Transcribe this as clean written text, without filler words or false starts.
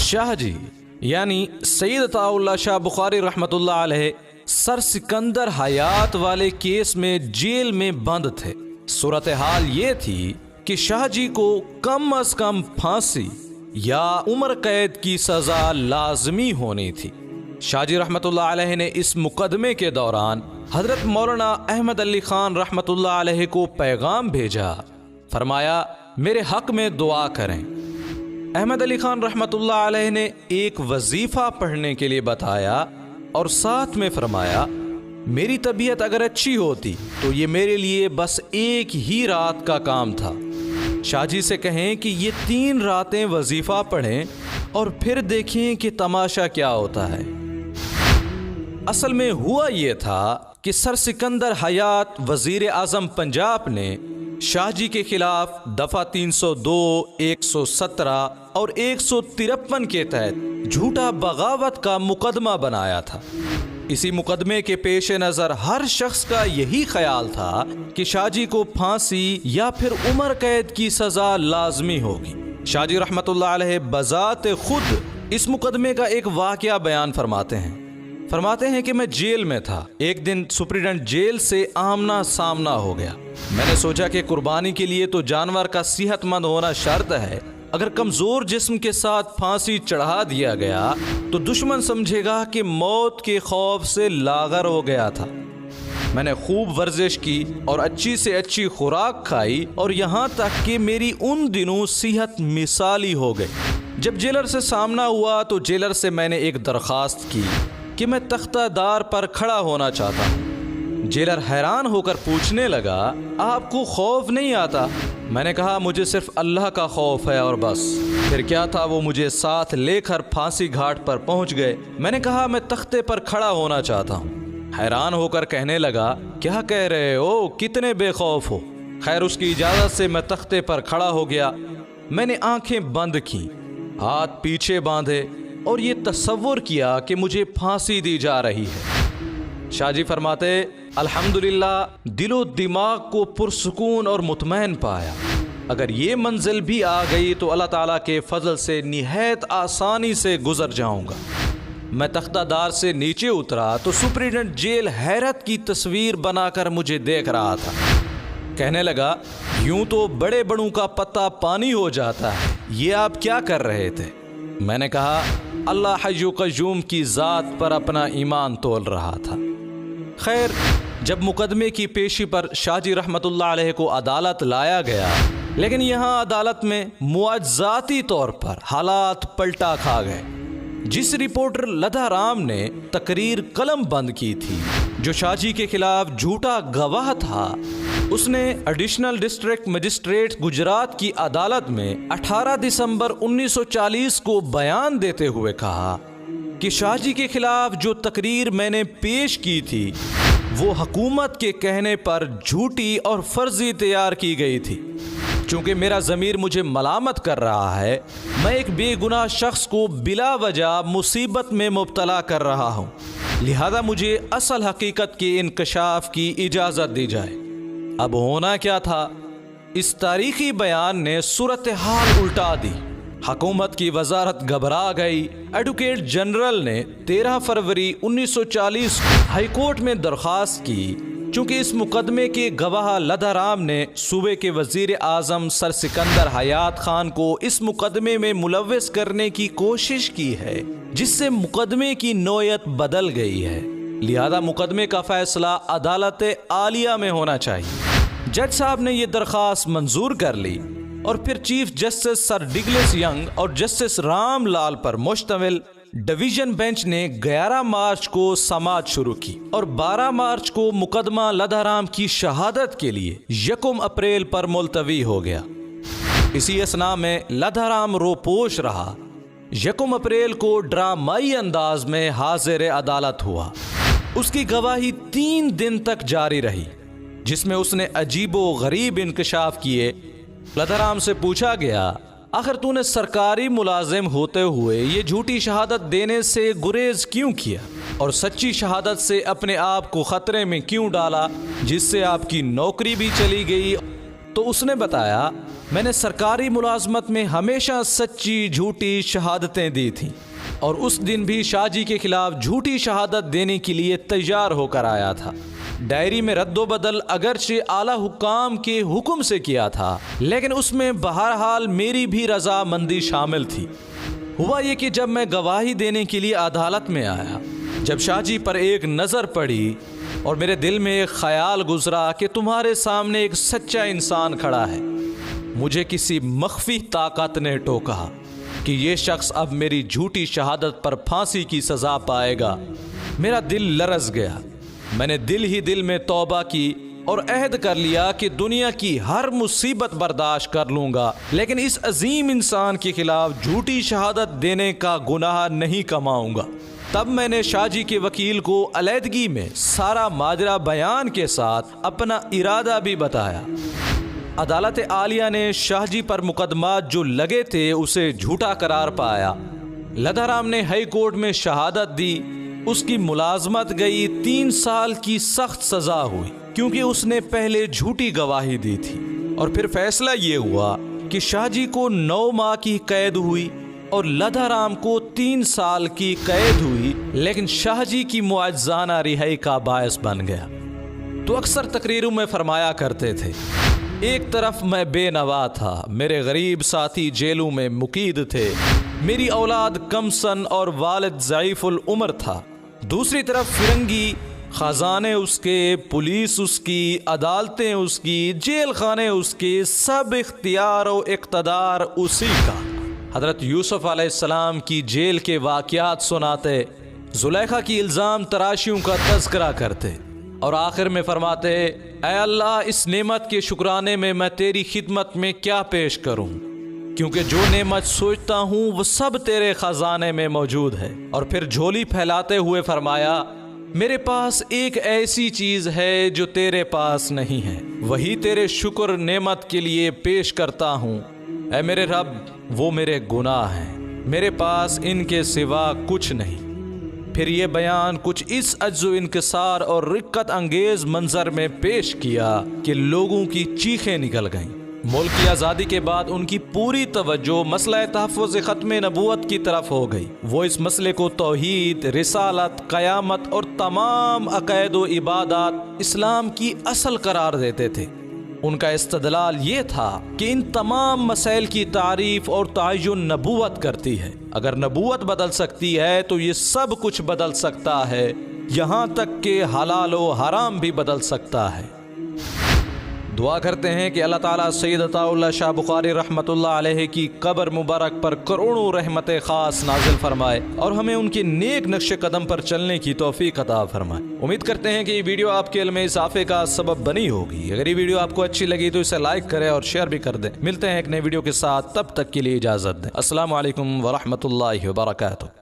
शाह जी यानी सैयद अताउल्लाह शाह बुखारी रहमतुल्लाह अलैह सर सिकंदर हयात वाले केस में जेल में बंद थे। सूरत हाल ये थी कि शाह जी को कम अज कम फांसी या उम्र कैद की सजा लाजमी होनी थी। शाह जी रहमतुल्लाह अलैह ने इस मुकदमे के दौरान हजरत मौलाना अहमद अली खान रहमतुल्लाह अलैह को पैगाम भेजा। फरमाया मेरे हक में दुआ करें। अहमद अली खान रहमतुल्लाह अलैह ने एक वजीफा पढ़ने के लिए बताया और साथ में फरमाया मेरी तबीयत अगर अच्छी होती तो ये मेरे लिए बस एक ही रात का काम था। शाह जी से कहें कि ये 3 रातें वजीफा पढ़ें और फिर देखें कि तमाशा क्या होता है। असल में हुआ ये था कि सर सिकंदर हयात वजीर आजम पंजाब ने शाह जी के खिलाफ दफा 302, 117 और 153 के तहत झूठा बगावत का मुकदमा बनाया था। इसी मुकदमे के पेश नज़र हर शख्स का यही ख्याल था कि शाह जी को फांसी या फिर उम्र कैद की सजा लाजमी होगी। शाह जी रहमतुल्लाह अलैह बजाते खुद इस मुकदमे का एक वाकया बयान फरमाते हैं कि मैं जेल में था। एक दिन सुप्रीडेंट जेल से आमना सामना हो गया। मैंने सोचा कि कुर्बानी के लिए तो जानवर का सेहतमंद होना शर्त है। अगर कमजोर जिस्म के साथ फांसी चढ़ा दिया गया तो दुश्मन समझेगा कि मौत के खौफ से लागर हो गया था। मैंने खूब वर्जिश की और अच्छी से अच्छी खुराक खाई और यहाँ तक कि मेरी उन दिनों सेहत मिसाली हो गई। जब जेलर से सामना हुआ तो जेलर से मैंने एक दरख्वास्त की कि मैं तख्तादार पर खड़ा होना चाहता हूँ। जेलर हैरान होकर पूछने लगा आपको खौफ नहीं आता? मैंने कहा मुझे सिर्फ अल्लाह का खौफ है और बस। फिर क्या था, वो मुझे साथ लेकर फांसी घाट पर पहुंच गए। मैंने कहा मैं तख्ते पर खड़ा होना चाहता हूँ। हैरान होकर कहने लगा क्या कह रहे हो, कितने बेखौफ हो। खैर उसकी इजाजत से मैं तख्ते पर खड़ा हो गया। मैंने आंखें बंद की, हाथ पीछे बांधे और ये तसव्वुर किया कि मुझे फांसी दी जा रही है। शाह जी फरमाते अल्हम्दुलिल्लाह दिलो दिमाग को पुरसुकून और मुतमैन पाया। अगर ये मंजिल भी आ गई तो अल्लाह ताला के फजल से निहायत आसानी से गुजर जाऊंगा। मैं तख्तादार से नीचे उतरा तो सुप्रीडेंट जेल हैरत की तस्वीर बनाकर मुझे देख रहा था। कहने लगा यूं तो बड़े बड़ों का पत्ता पानी हो जाता है, ये आप क्या कर रहे थे? मैंने कहा अल्लाह हय्यु क़य्यूम की ज़ात पर अपना ईमान तोल रहा था। खैर जब मुकदमे की पेशी पर शाह जी रहमतुल्लाह अलैह को अदालत लाया गया, लेकिन यहाँ अदालत में मुआज़ाती तौर पर हालात पलटा खा गए। जिस रिपोर्टर लधा राम ने तकरीर कलम बंद की थी जो शाह जी के खिलाफ झूठा गवाह था, उसने एडिशनल डिस्ट्रिक्ट मजिस्ट्रेट गुजरात की अदालत में 18 दिसंबर 1940 को बयान देते हुए कहा कि शाह जी के खिलाफ जो तकरीर मैंने पेश की थी वो हुकूमत के कहने पर झूठी और फर्जी तैयार की गई थी। चूंकि मेरा ज़मीर मुझे मलामत कर रहा है, मैं एक बेगुनाह शख्स को बिला वजह मुसीबत में मुब्तला कर रहा हूँ, लिहाजा मुझे असल हकीकत के इंकशाफ की इजाज़त दी जाए। अब होना क्या था, इस तारीखी बयान ने सूरत हाल उल्टा दी। हुकूमत की वजारत घबरा गई। एडवोकेट जनरल ने 13 फरवरी 1940 हाईकोर्ट में दरख्वास्त की, चूंकि इस मुकदमे के गवाह लधा राम ने सूबे के वजीर आजम सर सिकंदर हयात खान को इस मुकदमे में मुलव्वस करने की कोशिश की है, जिससे मुकदमे की नौयत बदल गई है। लिहाजा मुकदमे का फैसला अदालत आलिया में होना चाहिए। जज साहब ने यह दरख्वास्त मंजूर कर ली और फिर चीफ जस्टिस सर डिगलिस यंग और जस्टिस राम लाल पर मुश्तमिल डिवीजन बेंच ने 11 मार्च को समाअत शुरू की और 12 मार्च को मुकदमा लधा राम की शहादत के लिए 1 अप्रैल पर मुलतवी हो गया। इसी असना में लधा राम रोपोश रहा। 1 अप्रैल को ड्रामाई अंदाज में हाजिर अदालत हुआ। उसकी गवाही 3 दिन तक जारी रही, जिसमें उसने अजीबो गरीब इंकशाफ किए। लधा राम से पूछा गया आखिर तूने सरकारी मुलाजिम होते हुए ये झूठी शहादत देने से गुरेज क्यों किया और सच्ची शहादत से अपने आप को खतरे में क्यों डाला, जिससे आपकी नौकरी भी चली गई। تو اس نے بتایا میں نے سرکاری ملازمت میں ہمیشہ سچی جھوٹی شہادتیں دی تھیں اور اس دن بھی شاہ جی کے خلاف جھوٹی شہادت دینے کے لیے تیار ہو کر آیا تھا۔ ڈائری میں رد و بدل اگرچہ اعلیٰ حکام کے حکم سے کیا تھا لیکن اس میں بہرحال میری بھی رضامندی شامل تھی۔ ہوا یہ کہ جب میں گواہی دینے کے لیے عدالت میں آیا، جب شاہ جی پر ایک نظر پڑی اور میرے دل میں ایک خیال گزرا کہ تمہارے سامنے ایک سچا انسان کھڑا ہے، مجھے کسی مخفی طاقت نے ٹوکا کہ یہ شخص اب میری جھوٹی شہادت پر پھانسی کی سزا پائے گا۔ میرا دل لرز گیا، میں نے دل ہی دل میں توبہ کی اور عہد کر لیا کہ دنیا کی ہر مصیبت برداشت کر لوں گا لیکن اس عظیم انسان کے خلاف جھوٹی شہادت دینے کا گناہ نہیں کماؤں گا۔ تب میں نے شاہ جی کے وکیل کو علیحدگی میں سارا ماجرا بیان کے ساتھ اپنا ارادہ بھی بتایا۔ عدالت عالیہ نے شاہ جی پر مقدمات جو لگے تھے اسے جھوٹا قرار پایا۔ لدھا رام نے ہائی کورٹ میں شہادت دی، اس کی ملازمت گئی، 3 سال کی سخت سزا ہوئی کیونکہ اس نے پہلے جھوٹی گواہی دی تھی۔ اور پھر فیصلہ یہ ہوا کہ شاہ جی کو 9 ماہ کی قید ہوئی اور لدھا رام کو 3 سال کی قید ہوئی، لیکن شاہ جی کی معجزانہ رہائی کا باعث بن گیا۔ تو اکثر تقریروں میں فرمایا کرتے تھے، ایک طرف میں بے نوا تھا، میرے غریب ساتھی جیلوں میں مقید تھے، میری اولاد کم سن اور والد ضعیف العمر تھا، دوسری طرف فرنگی، خزانے اس کے، پولیس اس کی، عدالتیں اس کی، جیل خانے اس کے، سب اختیار و اقتدار اسی کا۔ حضرت یوسف علیہ السلام کی جیل کے واقعات سناتے، زلیخا کی الزام تراشیوں کا تذکرہ کرتے اور آخر میں فرماتے، اے اللہ اس نعمت کے شکرانے میں تیری خدمت میں کیا پیش کروں، کیونکہ جو نعمت سوچتا ہوں وہ سب تیرے خزانے میں موجود ہے۔ اور پھر جھولی پھیلاتے ہوئے فرمایا، میرے پاس ایک ایسی چیز ہے جو تیرے پاس نہیں ہے، وہی تیرے شکر نعمت کے لیے پیش کرتا ہوں۔ اے میرے رب، وہ میرے گناہ ہیں، میرے پاس ان کے سوا کچھ نہیں۔ پھر یہ بیان کچھ اس عجز و انکسار اور رقت انگیز منظر میں پیش کیا کہ لوگوں کی چیخیں نکل گئیں۔ ملک کی آزادی کے بعد ان کی پوری توجہ مسئلہ تحفظ ختم نبوت کی طرف ہو گئی۔ وہ اس مسئلے کو توحید، رسالت، قیامت اور تمام عقائد و عبادات اسلام کی اصل قرار دیتے تھے۔ ان کا استدلال یہ تھا کہ ان تمام مسائل کی تعریف اور تعین نبوت کرتی ہے۔ اگر نبوت بدل سکتی ہے تو یہ سب کچھ بدل سکتا ہے، یہاں تک کہ حلال و حرام بھی بدل سکتا ہے۔ دعا کرتے ہیں کہ اللہ تعالیٰ سید عطا اللہ شاہ بخاری رحمۃ اللہ علیہ کی قبر مبارک پر کروڑوں رحمت خاص نازل فرمائے اور ہمیں ان کے نیک نقش قدم پر چلنے کی توفیق عطا فرمائے۔ امید کرتے ہیں کہ یہ ویڈیو آپ کے علم میں اضافے کا سبب بنی ہوگی۔ اگر یہ ویڈیو آپ کو اچھی لگی تو اسے لائک کریں اور شیئر بھی کر دیں۔ ملتے ہیں ایک نئے ویڈیو کے ساتھ، تب تک کے لیے اجازت دیں۔ السلام علیکم ورحمۃ اللہ وبرکاتہ۔